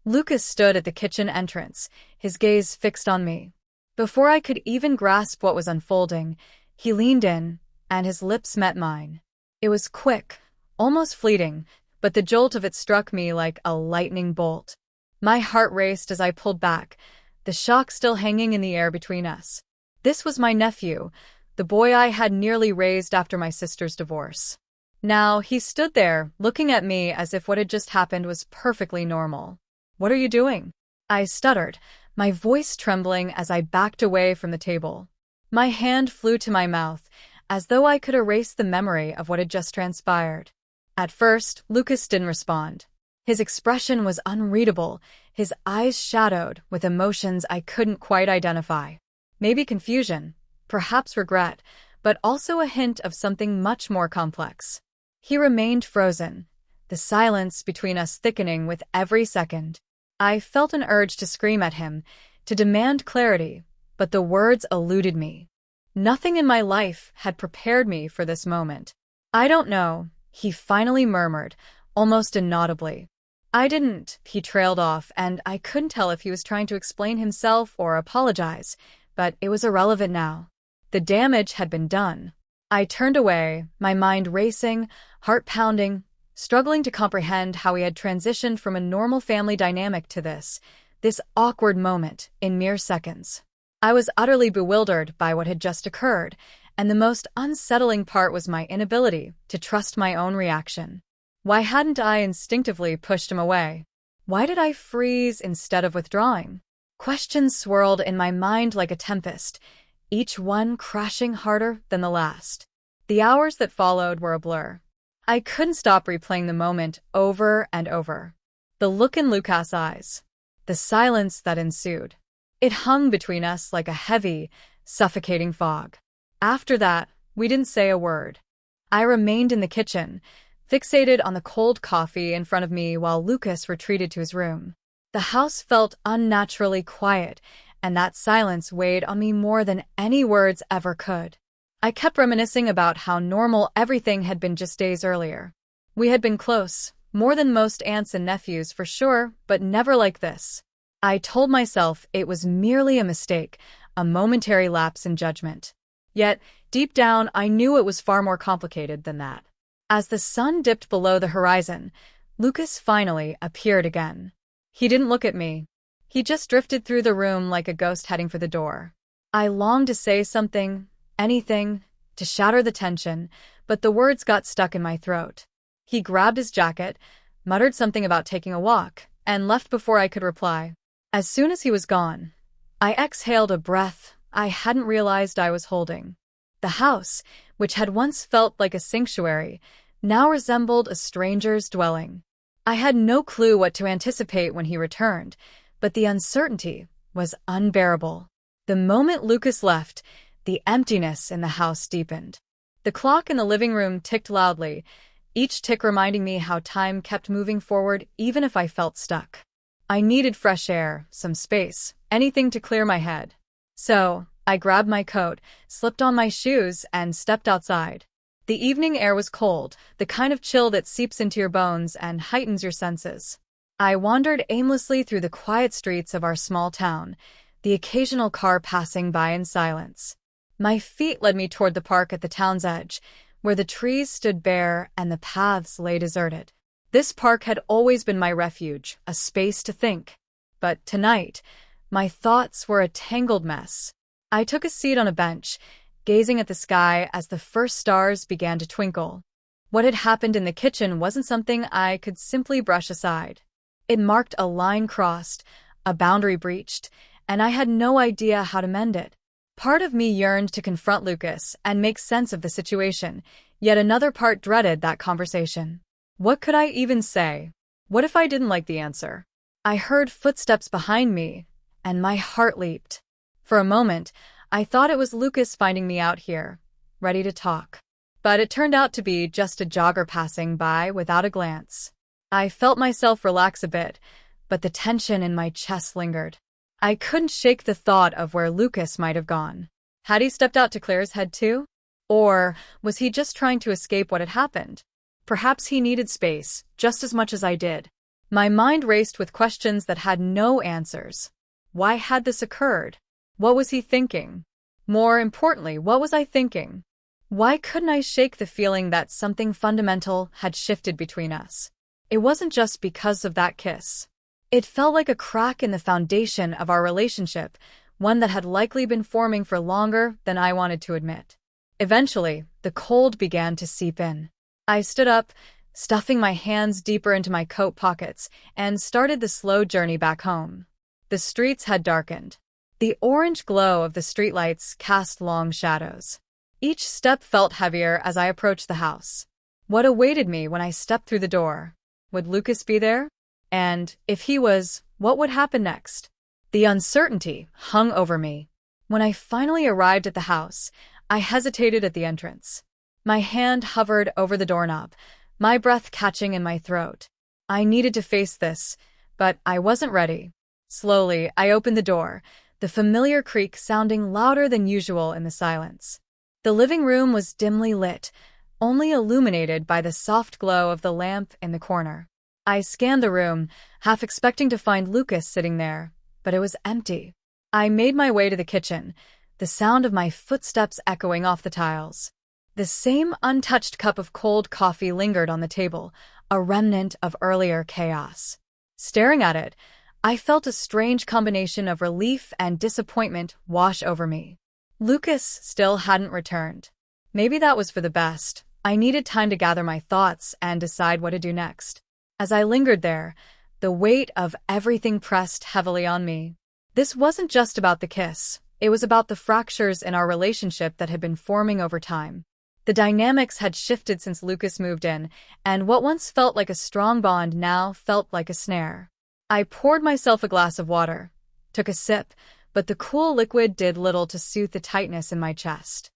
Lucas stood at the kitchen entrance, his gaze fixed on me. Before I could even grasp what was unfolding, he leaned in, and his lips met mine. It was quick, almost fleeting, but the jolt of it struck me like a lightning bolt. My heart raced as I pulled back, the shock still hanging in the air between us. This was my nephew, the boy I had nearly raised after my sister's divorce. Now, he stood there, looking at me as if what had just happened was perfectly normal. "What are you doing?" I stuttered, my voice trembling as I backed away from the table. My hand flew to my mouth, as though I could erase the memory of what had just transpired. At first, Lucas didn't respond. His expression was unreadable, his eyes shadowed with emotions I couldn't quite identify. Maybe confusion, perhaps regret, but also a hint of something much more complex. He remained frozen, the silence between us thickening with every second. I felt an urge to scream at him, to demand clarity, but the words eluded me. Nothing in my life had prepared me for this moment. "I don't know," he finally murmured, almost inaudibly. "I didn't," he trailed off, and I couldn't tell if he was trying to explain himself or apologize, but it was irrelevant now. The damage had been done. I turned away, my mind racing, heart pounding, struggling to comprehend how we had transitioned from a normal family dynamic to this awkward moment in mere seconds. I was utterly bewildered by what had just occurred, and the most unsettling part was my inability to trust my own reaction. Why hadn't I instinctively pushed him away? Why did I freeze instead of withdrawing? Questions swirled in my mind like a tempest, each one crashing harder than the last. The hours that followed were a blur. I couldn't stop replaying the moment over and over. The look in Lucas' eyes, the silence that ensued. It hung between us like a heavy, suffocating fog. After that, we didn't say a word. I remained in the kitchen, fixated on the cold coffee in front of me while Lucas retreated to his room. The house felt unnaturally quiet, and that silence weighed on me more than any words ever could. I kept reminiscing about how normal everything had been just days earlier. We had been close, more than most aunts and nephews for sure, but never like this. I told myself it was merely a mistake, a momentary lapse in judgment. Yet, deep down, I knew it was far more complicated than that. As the sun dipped below the horizon, Lucas finally appeared again. He didn't look at me. He just drifted through the room like a ghost heading for the door. I longed to say something, anything, to shatter the tension, but the words got stuck in my throat. He grabbed his jacket, muttered something about taking a walk, and left before I could reply. As soon as he was gone, I exhaled a breath I hadn't realized I was holding. The house, which had once felt like a sanctuary, now resembled a stranger's dwelling. I had no clue what to anticipate when he returned, but the uncertainty was unbearable. The moment Lucas left, the emptiness in the house deepened. The clock in the living room ticked loudly, each tick reminding me how time kept moving forward even if I felt stuck. I needed fresh air, some space, anything to clear my head. So, I grabbed my coat, slipped on my shoes, and stepped outside. The evening air was cold, the kind of chill that seeps into your bones and heightens your senses. I wandered aimlessly through the quiet streets of our small town, the occasional car passing by in silence. My feet led me toward the park at the town's edge, where the trees stood bare and the paths lay deserted. This park had always been my refuge, a space to think. But tonight, my thoughts were a tangled mess. I took a seat on a bench, gazing at the sky as the first stars began to twinkle. What had happened in the kitchen wasn't something I could simply brush aside. It marked a line crossed, a boundary breached, and I had no idea how to mend it. Part of me yearned to confront Lucas and make sense of the situation, yet another part dreaded that conversation. What could I even say? What if I didn't like the answer? I heard footsteps behind me, and my heart leaped. For a moment, I thought it was Lucas finding me out here, ready to talk. But it turned out to be just a jogger passing by without a glance. I felt myself relax a bit, but the tension in my chest lingered. I couldn't shake the thought of where Lucas might have gone. Had he stepped out to clear his head too? Or was he just trying to escape what had happened? Perhaps he needed space, just as much as I did. My mind raced with questions that had no answers. Why had this occurred? What was he thinking? More importantly, what was I thinking? Why couldn't I shake the feeling that something fundamental had shifted between us? It wasn't just because of that kiss. It felt like a crack in the foundation of our relationship, one that had likely been forming for longer than I wanted to admit. Eventually, the cold began to seep in. I stood up, stuffing my hands deeper into my coat pockets, and started the slow journey back home. The streets had darkened. The orange glow of the streetlights cast long shadows. Each step felt heavier as I approached the house. What awaited me when I stepped through the door? Would Lucas be there? And if he was, what would happen next? The uncertainty hung over me. When I finally arrived at the house, I hesitated at the entrance. My hand hovered over the doorknob, my breath catching in my throat. I needed to face this, but I wasn't ready. Slowly, I opened the door, the familiar creak sounding louder than usual in the silence. The living room was dimly lit, only illuminated by the soft glow of the lamp in the corner. I scanned the room, half expecting to find Lucas sitting there, but it was empty. I made my way to the kitchen, the sound of my footsteps echoing off the tiles. The same untouched cup of cold coffee lingered on the table, a remnant of earlier chaos. Staring at it, I felt a strange combination of relief and disappointment wash over me. Lucas still hadn't returned. Maybe that was for the best. I needed time to gather my thoughts and decide what to do next. As I lingered there, the weight of everything pressed heavily on me. This wasn't just about the kiss. It was about the fractures in our relationship that had been forming over time. The dynamics had shifted since Lucas moved in, and what once felt like a strong bond now felt like a snare. I poured myself a glass of water, took a sip, but the cool liquid did little to soothe the tightness in my chest.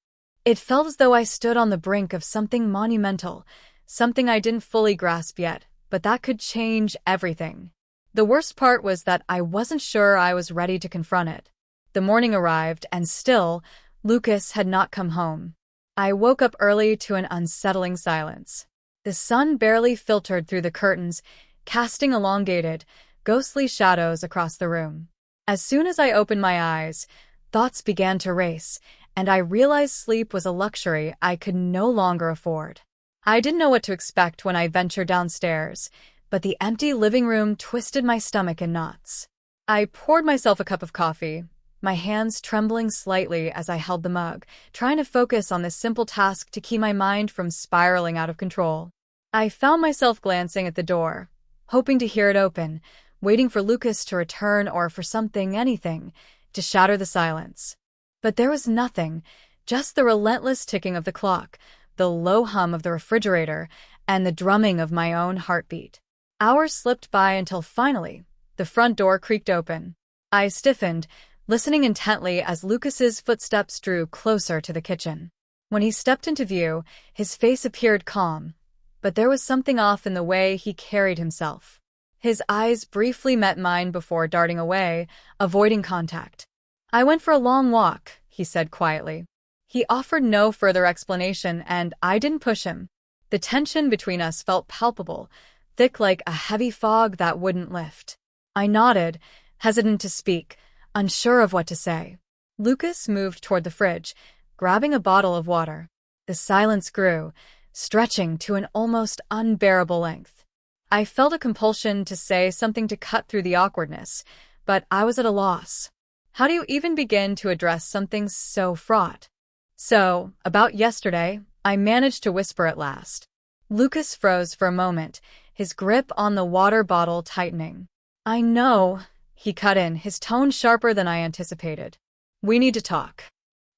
It felt as though I stood on the brink of something monumental, something I didn't fully grasp yet, but that could change everything. The worst part was that I wasn't sure I was ready to confront it. The morning arrived, and still, Lucas had not come home. I woke up early to an unsettling silence. The sun barely filtered through the curtains, casting elongated, ghostly shadows across the room. As soon as I opened my eyes, thoughts began to race, and I realized sleep was a luxury I could no longer afford. I didn't know what to expect when I ventured downstairs, but the empty living room twisted my stomach in knots. I poured myself a cup of coffee, my hands trembling slightly as I held the mug, trying to focus on this simple task to keep my mind from spiraling out of control. I found myself glancing at the door, hoping to hear it open, waiting for Lucas to return or for something, anything, to shatter the silence. But there was nothing, just the relentless ticking of the clock, the low hum of the refrigerator, and the drumming of my own heartbeat. Hours slipped by until finally, the front door creaked open. I stiffened, listening intently as Lucas's footsteps drew closer to the kitchen. When he stepped into view, his face appeared calm, but there was something off in the way he carried himself. His eyes briefly met mine before darting away, avoiding contact. "I went for a long walk," he said quietly. He offered no further explanation, and I didn't push him. The tension between us felt palpable, thick like a heavy fog that wouldn't lift. I nodded, hesitant to speak, unsure of what to say. Lucas moved toward the fridge, grabbing a bottle of water. The silence grew, stretching to an almost unbearable length. I felt a compulsion to say something to cut through the awkwardness, but I was at a loss. How do you even begin to address something so fraught? "So, about yesterday," I managed to whisper at last. Lucas froze for a moment, his grip on the water bottle tightening. "I know," he cut in, his tone sharper than I anticipated. "We need to talk."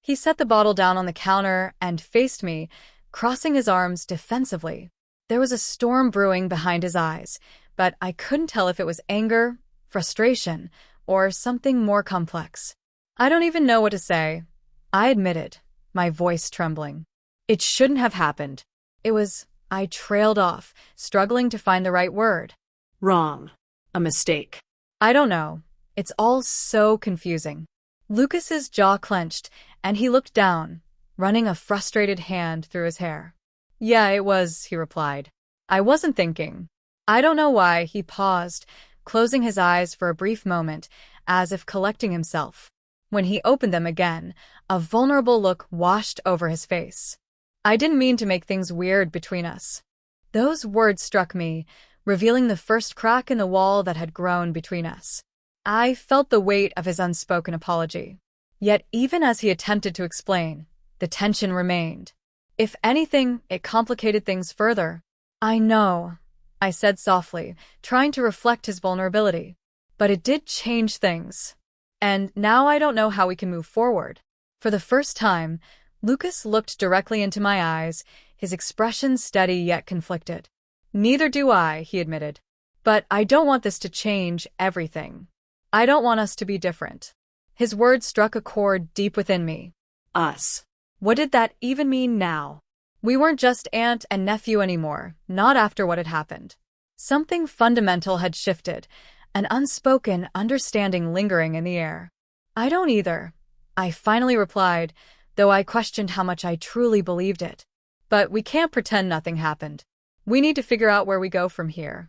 He set the bottle down on the counter and faced me, crossing his arms defensively. There was a storm brewing behind his eyes, but I couldn't tell if it was anger, frustration, or something more complex. "I don't even know what to say," I admitted, my voice trembling. "It shouldn't have happened." I trailed off, struggling to find the right word. "Wrong. A mistake." "I don't know. It's all so confusing." Lucas's jaw clenched, and he looked down, running a frustrated hand through his hair. "Yeah, it was," he replied. "I wasn't thinking." I don't know why, he paused, closing his eyes for a brief moment, as if collecting himself. When he opened them again, a vulnerable look washed over his face. I didn't mean to make things weird between us. Those words struck me, revealing the first crack in the wall that had grown between us. I felt the weight of his unspoken apology. Yet even as he attempted to explain, the tension remained. If anything, it complicated things further. I know, I said softly, trying to reflect his vulnerability. But it did change things. And now I don't know how we can move forward. For the first time, Lucas looked directly into my eyes, his expression steady yet conflicted. Neither do I, he admitted. But I don't want this to change everything. I don't want us to be different. His words struck a chord deep within me. Us. What did that even mean now? We weren't just aunt and nephew anymore, not after what had happened. Something fundamental had shifted, an unspoken understanding lingering in the air. I don't either, I finally replied, though I questioned how much I truly believed it. But we can't pretend nothing happened. We need to figure out where we go from here.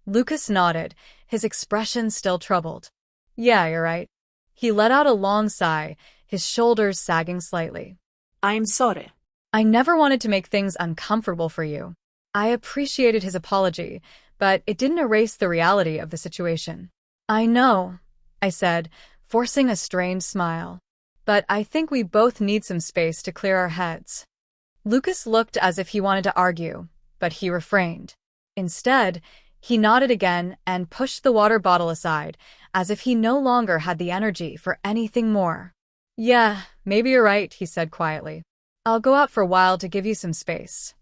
Lucas nodded, his expression still troubled. Yeah, you're right. He let out a long sigh, his shoulders sagging slightly. I'm sorry. I never wanted to make things uncomfortable for you. I appreciated his apology, but it didn't erase the reality of the situation. I know, I said, forcing a strained smile. But I think we both need some space to clear our heads. Lucas looked as if he wanted to argue, but he refrained. Instead, he nodded again and pushed the water bottle aside, as if he no longer had the energy for anything more. Yeah, maybe you're right, he said quietly. I'll go out for a while to give you some space.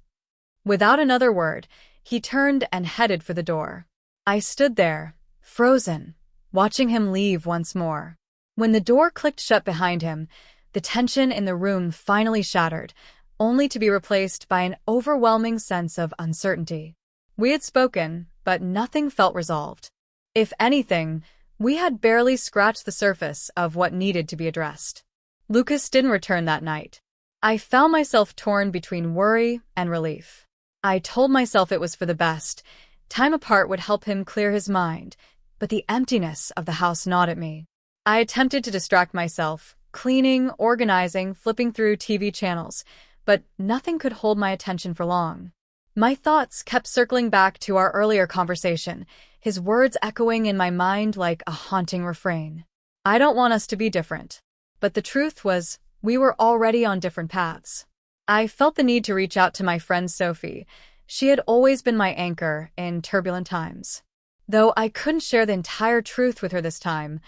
Without another word, he turned and headed for the door. I stood there, frozen, watching him leave once more. When the door clicked shut behind him, the tension in the room finally shattered, only to be replaced by an overwhelming sense of uncertainty. We had spoken, but nothing felt resolved. If anything, we had barely scratched the surface of what needed to be addressed. Lucas didn't return that night. I found myself torn between worry and relief. I told myself it was for the best. Time apart would help him clear his mind, but the emptiness of the house gnawed at me. I attempted to distract myself, cleaning, organizing, flipping through TV channels, but nothing could hold my attention for long. My thoughts kept circling back to our earlier conversation, his words echoing in my mind like a haunting refrain. I don't want us to be different. But the truth was, we were already on different paths. I felt the need to reach out to my friend Sophie. She had always been my anchor in turbulent times. Though I couldn't share the entire truth with her this time,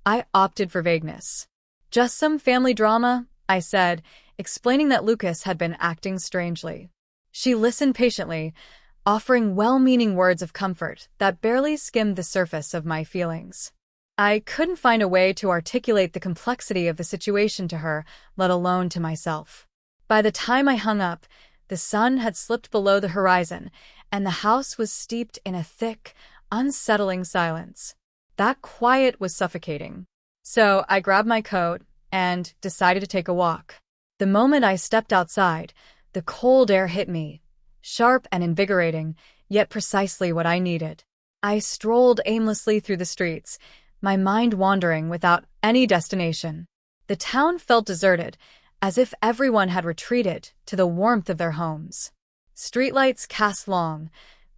I opted for vagueness. Just some family drama, I said, explaining that Lucas had been acting strangely. She listened patiently, offering well-meaning words of comfort that barely skimmed the surface of my feelings. I couldn't find a way to articulate the complexity of the situation to her, let alone to myself. By the time I hung up, the sun had slipped below the horizon, and the house was steeped in a thick, unsettling silence. That quiet was suffocating. So I grabbed my coat and decided to take a walk. The moment I stepped outside, the cold air hit me, sharp and invigorating, yet precisely what I needed. I strolled aimlessly through the streets, my mind wandering without any destination. The town felt deserted, as if everyone had retreated to the warmth of their homes. Streetlights cast long,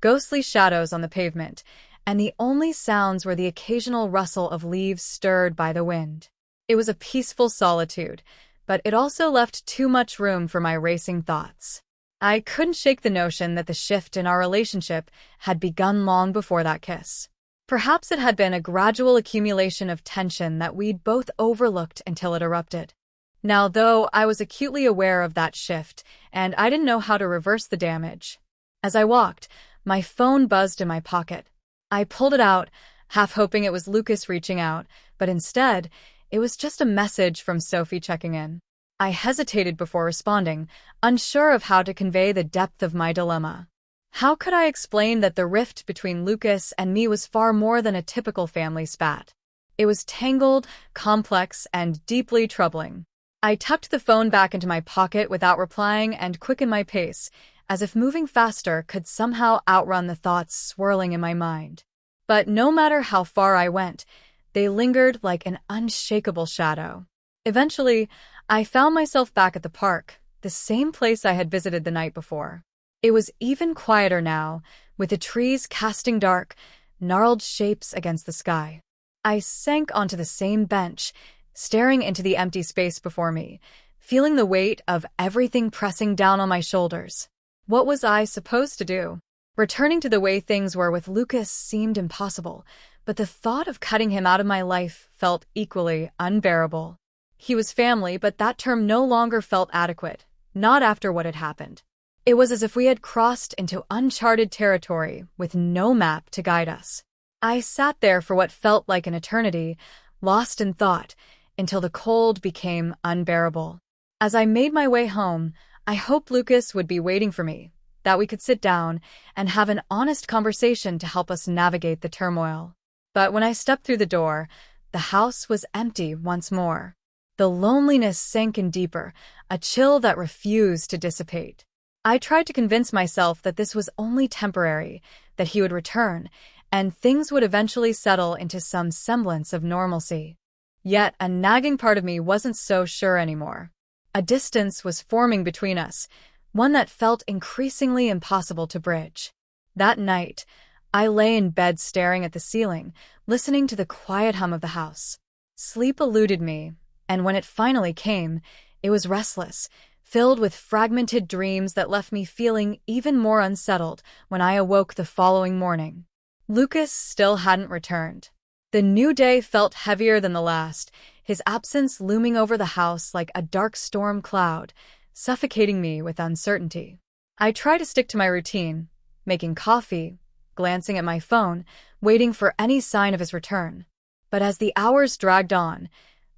ghostly shadows on the pavement, and the only sounds were the occasional rustle of leaves stirred by the wind. It was a peaceful solitude, but it also left too much room for my racing thoughts. I couldn't shake the notion that the shift in our relationship had begun long before that kiss. Perhaps it had been a gradual accumulation of tension that we'd both overlooked until it erupted. Now, though, I was acutely aware of that shift, and I didn't know how to reverse the damage. As I walked, my phone buzzed in my pocket. I pulled it out, half hoping it was Lucas reaching out, but instead, it was just a message from Sophie checking in. I hesitated before responding, unsure of how to convey the depth of my dilemma. How could I explain that the rift between Lucas and me was far more than a typical family spat? It was tangled, complex, and deeply troubling. I tucked the phone back into my pocket without replying and quickened my pace, as if moving faster could somehow outrun the thoughts swirling in my mind. But no matter how far I went, they lingered like an unshakable shadow. Eventually, I found myself back at the park, the same place I had visited the night before. It was even quieter now, with the trees casting dark, gnarled shapes against the sky. I sank onto the same bench, staring into the empty space before me, feeling the weight of everything pressing down on my shoulders. What was I supposed to do? Returning to the way things were with Lucas seemed impossible, but the thought of cutting him out of my life felt equally unbearable. He was family, but that term no longer felt adequate, not after what had happened. It was as if we had crossed into uncharted territory with no map to guide us. I sat there for what felt like an eternity, lost in thought, until the cold became unbearable. As I made my way home, I hoped Lucas would be waiting for me, that we could sit down and have an honest conversation to help us navigate the turmoil. But when I stepped through the door, the house was empty once more. The loneliness sank in deeper, a chill that refused to dissipate. I tried to convince myself that this was only temporary, that he would return, and things would eventually settle into some semblance of normalcy. Yet a nagging part of me wasn't so sure anymore. A distance was forming between us, one that felt increasingly impossible to bridge. That night, I lay in bed staring at the ceiling, listening to the quiet hum of the house. Sleep eluded me, and when it finally came, it was restless, filled with fragmented dreams that left me feeling even more unsettled when I awoke the following morning. Lucas still hadn't returned. The new day felt heavier than the last, his absence looming over the house like a dark storm cloud, suffocating me with uncertainty. I tried to stick to my routine, making coffee, glancing at my phone, waiting for any sign of his return. But as the hours dragged on,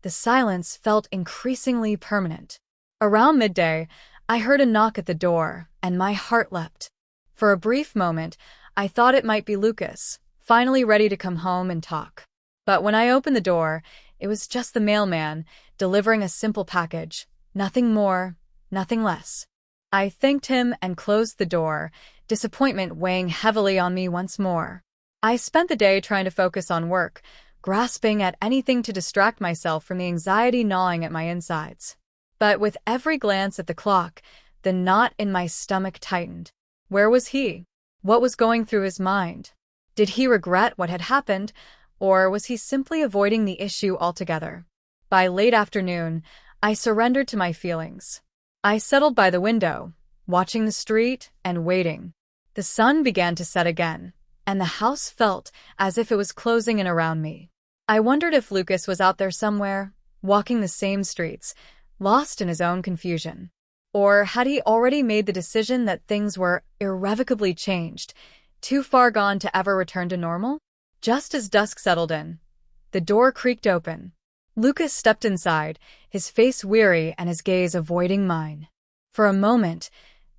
the silence felt increasingly permanent. Around midday, I heard a knock at the door, and my heart leapt. For a brief moment, I thought it might be Lucas, finally ready to come home and talk. But when I opened the door, it was just the mailman, delivering a simple package. Nothing more, nothing less. I thanked him and closed the door, disappointment weighing heavily on me once more. I spent the day trying to focus on work, grasping at anything to distract myself from the anxiety gnawing at my insides. But with every glance at the clock, the knot in my stomach tightened. Where was he? What was going through his mind? Did he regret what had happened, or was he simply avoiding the issue altogether? By late afternoon, I surrendered to my feelings. I settled by the window, watching the street and waiting. The sun began to set again, and the house felt as if it was closing in around me. I wondered if Lucas was out there somewhere, walking the same streets, lost in his own confusion. Or had he already made the decision that things were irrevocably changed, too far gone to ever return to normal? Just as dusk settled in, the door creaked open. Lucas stepped inside, his face weary and his gaze avoiding mine. For a moment,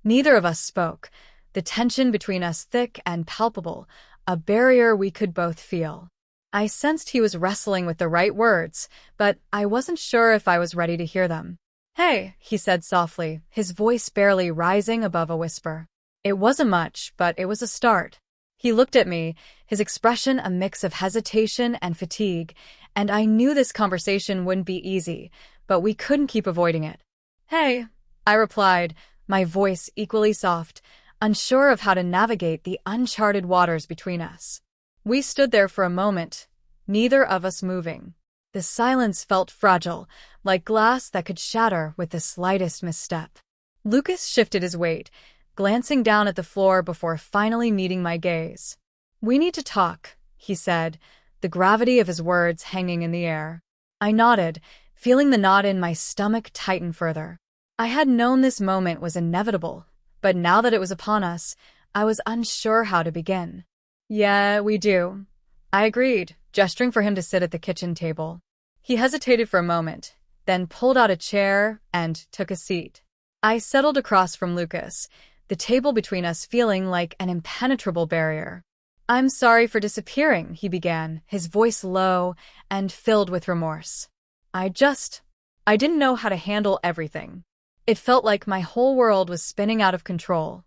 neither of us spoke, the tension between us thick and palpable, a barrier we could both feel. I sensed he was wrestling with the right words, but I wasn't sure if I was ready to hear them. "Hey," he said softly, his voice barely rising above a whisper. It wasn't much, but it was a start. He looked at me, his expression a mix of hesitation and fatigue, and I knew this conversation wouldn't be easy, but we couldn't keep avoiding it. "Hey," I replied, my voice equally soft, unsure of how to navigate the uncharted waters between us. We stood there for a moment, neither of us moving. The silence felt fragile, like glass that could shatter with the slightest misstep. Lucas shifted his weight, glancing down at the floor before finally meeting my gaze. "We need to talk," he said, the gravity of his words hanging in the air. I nodded, feeling the knot in my stomach tighten further. I had known this moment was inevitable, but now that it was upon us, I was unsure how to begin. "Yeah, we do," I agreed, gesturing for him to sit at the kitchen table. He hesitated for a moment, then pulled out a chair and took a seat. I settled across from Lucas, the table between us feeling like an impenetrable barrier. "I'm sorry for disappearing," he began, his voice low and filled with remorse. I didn't know how to handle everything. It felt like my whole world was spinning out of control,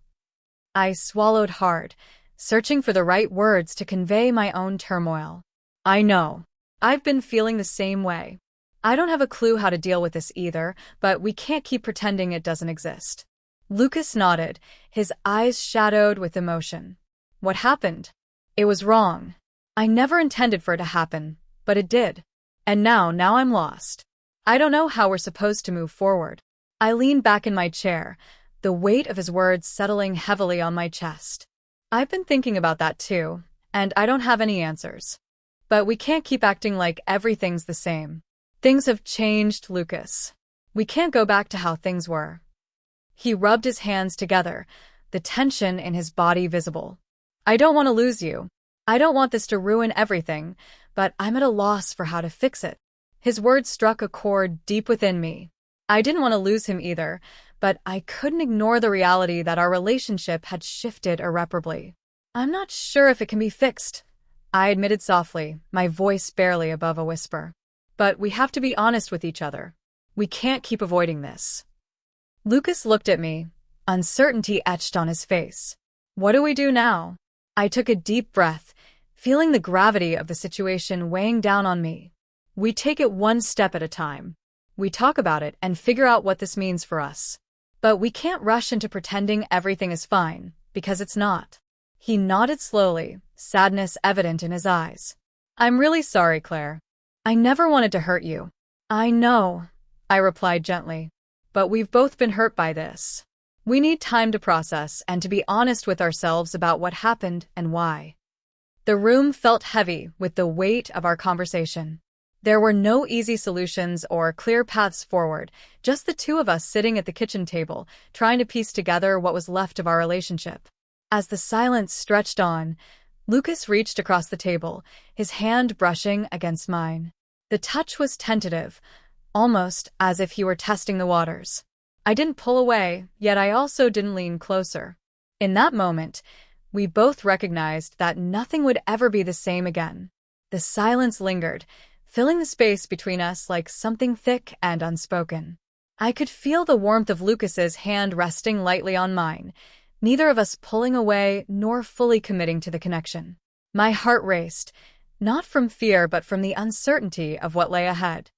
I swallowed hard, searching for the right words to convey my own turmoil. I know. I've been feeling the same way. I don't have a clue how to deal with this either, but we can't keep pretending it doesn't exist. Lucas nodded, his eyes shadowed with emotion. What happened? It was wrong. I never intended for it to happen, but it did. And now I'm lost. I don't know how we're supposed to move forward. I leaned back in my chair, the weight of his words settling heavily on my chest. I've been thinking about that too, and I don't have any answers. But we can't keep acting like everything's the same. Things have changed, Lucas. We can't go back to how things were. He rubbed his hands together, the tension in his body visible. I don't want to lose you. I don't want this to ruin everything, but I'm at a loss for how to fix it. His words struck a chord deep within me. I didn't want to lose him either, but I couldn't ignore the reality that our relationship had shifted irreparably. I'm not sure if it can be fixed, I admitted softly, my voice barely above a whisper. But we have to be honest with each other. We can't keep avoiding this. Lucas looked at me, uncertainty etched on his face. What do we do now? I took a deep breath, feeling the gravity of the situation weighing down on me. We take it one step at a time. We talk about it and figure out what this means for us. But we can't rush into pretending everything is fine, because it's not. He nodded slowly, sadness evident in his eyes. I'm really sorry, Claire. I never wanted to hurt you. I know, I replied gently. But we've both been hurt by this. We need time to process and to be honest with ourselves about what happened and why. The room felt heavy with the weight of our conversation. There were no easy solutions or clear paths forward, just the two of us sitting at the kitchen table, trying to piece together what was left of our relationship. As the silence stretched on, Lucas reached across the table, his hand brushing against mine. The touch was tentative, almost as if he were testing the waters. I didn't pull away, yet I also didn't lean closer. In that moment, we both recognized that nothing would ever be the same again. The silence lingered, filling the space between us like something thick and unspoken. I could feel the warmth of Lucas's hand resting lightly on mine, neither of us pulling away nor fully committing to the connection. My heart raced, not from fear but from the uncertainty of what lay ahead.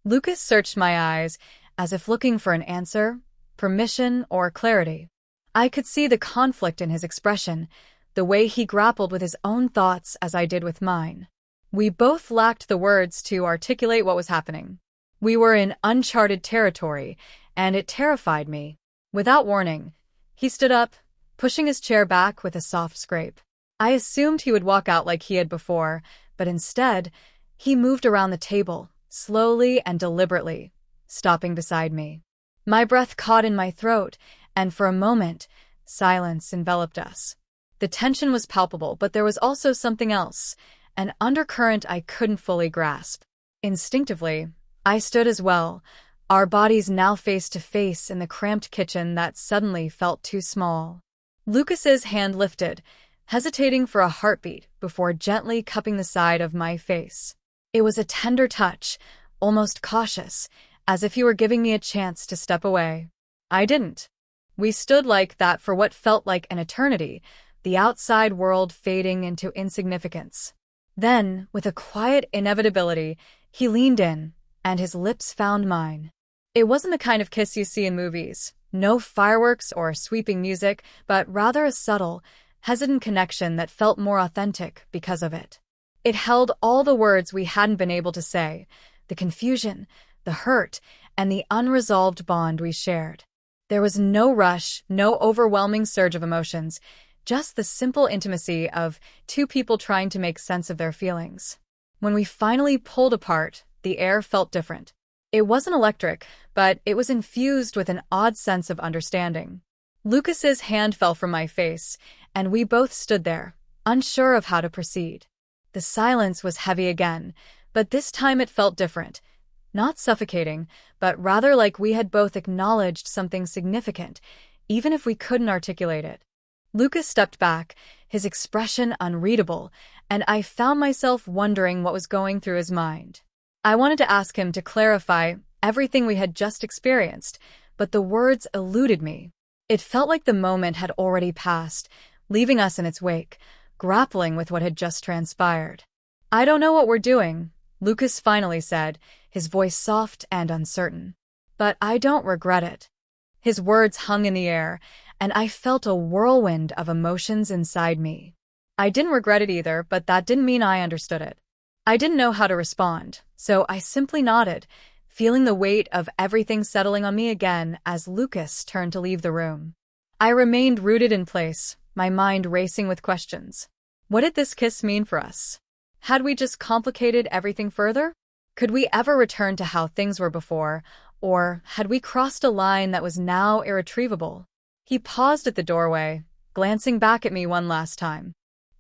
Lucas searched my eyes, as if looking for an answer, permission, or clarity. I could see the conflict in his expression, the way he grappled with his own thoughts as I did with mine. We both lacked the words to articulate what was happening. We were in uncharted territory, and it terrified me. Without warning, he stood up, pushing his chair back with a soft scrape. I assumed he would walk out like he had before, but instead, he moved around the table, slowly and deliberately, stopping beside me. My breath caught in my throat, and for a moment, silence enveloped us. The tension was palpable, but there was also something else, an undercurrent I couldn't fully grasp. Instinctively, I stood as well, our bodies now face to face in the cramped kitchen that suddenly felt too small. Lucas's hand lifted, hesitating for a heartbeat before gently cupping the side of my face. It was a tender touch, almost cautious, as if he were giving me a chance to step away. I didn't. We stood like that for what felt like an eternity, the outside world fading into insignificance. Then, with a quiet inevitability, he leaned in, and his lips found mine. It wasn't the kind of kiss you see in movies, no fireworks or sweeping music, but rather a subtle, hesitant connection that felt more authentic because of it. It held all the words we hadn't been able to say, the confusion, the hurt, and the unresolved bond we shared. There was no rush, no overwhelming surge of emotions, just the simple intimacy of two people trying to make sense of their feelings. When we finally pulled apart, the air felt different. It wasn't electric, but it was infused with an odd sense of understanding. Lucas's hand fell from my face, and we both stood there, unsure of how to proceed. The silence was heavy again, but this time it felt different. Not suffocating, but rather like we had both acknowledged something significant, even if we couldn't articulate it. Lucas stepped back, his expression unreadable, and I found myself wondering what was going through his mind. I wanted to ask him to clarify everything we had just experienced, but the words eluded me. It felt like the moment had already passed, leaving us in its wake, grappling with what had just transpired. "I don't know what we're doing," Lucas finally said, his voice soft and uncertain. "But I don't regret it." His words hung in the air, and I felt a whirlwind of emotions inside me. I didn't regret it either, but that didn't mean I understood it. I didn't know how to respond, so I simply nodded, feeling the weight of everything settling on me again as Lucas turned to leave the room. I remained rooted in place, my mind racing with questions. What did this kiss mean for us? Had we just complicated everything further? Could we ever return to how things were before, or had we crossed a line that was now irretrievable? He paused at the doorway, glancing back at me one last time.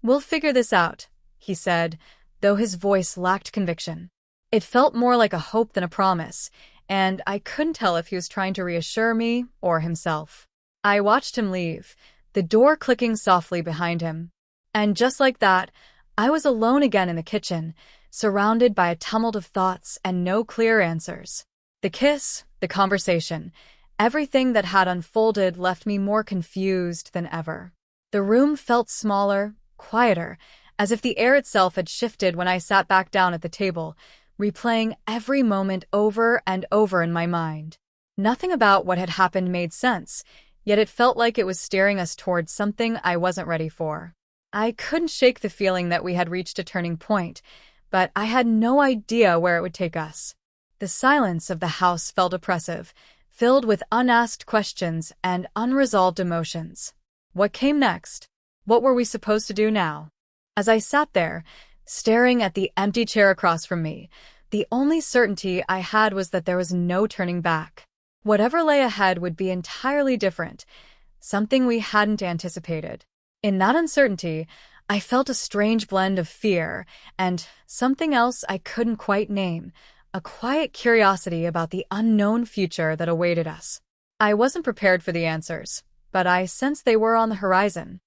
"We'll figure this out," he said, though his voice lacked conviction. It felt more like a hope than a promise, and I couldn't tell if he was trying to reassure me or himself. I watched him leave, the door clicking softly behind him. And just like that, I was alone again in the kitchen, surrounded by a tumult of thoughts and no clear answers. The kiss, the conversation, everything that had unfolded left me more confused than ever. The room felt smaller, quieter, as if the air itself had shifted when I sat back down at the table, replaying every moment over and over in my mind. Nothing about what had happened made sense, yet it felt like it was steering us towards something I wasn't ready for. I couldn't shake the feeling that we had reached a turning point, but I had no idea where it would take us. The silence of the house felt oppressive, filled with unasked questions and unresolved emotions. What came next? What were we supposed to do now? As I sat there, staring at the empty chair across from me, the only certainty I had was that there was no turning back. Whatever lay ahead would be entirely different, something we hadn't anticipated. In that uncertainty, I felt a strange blend of fear and something else I couldn't quite name, a quiet curiosity about the unknown future that awaited us. I wasn't prepared for the answers, but I sensed they were on the horizon.